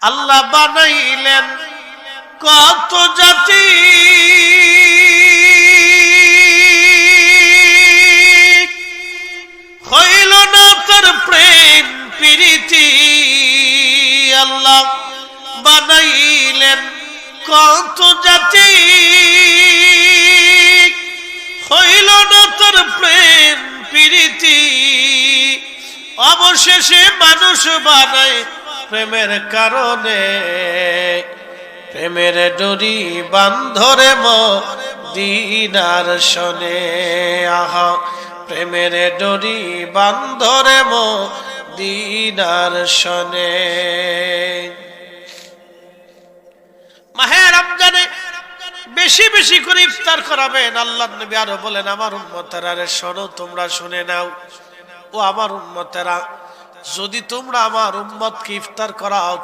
আল্লাহ বানাইলেন কত জাতি, হইল না তার প্রেম প্রীতি। আল্লাহ বানাইলেন কত জাতি, হইল না তার প্রেম প্রীতি। অবশেষে মানুষ বানায় প্রেমের কারণে, প্রেমের ডোরি বান্ধরে মদিনার শনে। আহা, প্রেমের ডোরি বান্ধরে মদিনার শনে। মাহে রমজানে বেশি বেশি করে ইফতার করাবেন। আল্লাহর নবী আরো বলেন, আমার উম্মতেরা রে শোনো, তোমরা শুনে নাও, ও আমার উম্মতেরা, যদি তোমরা আমার উম্মতকে ইফতার করাও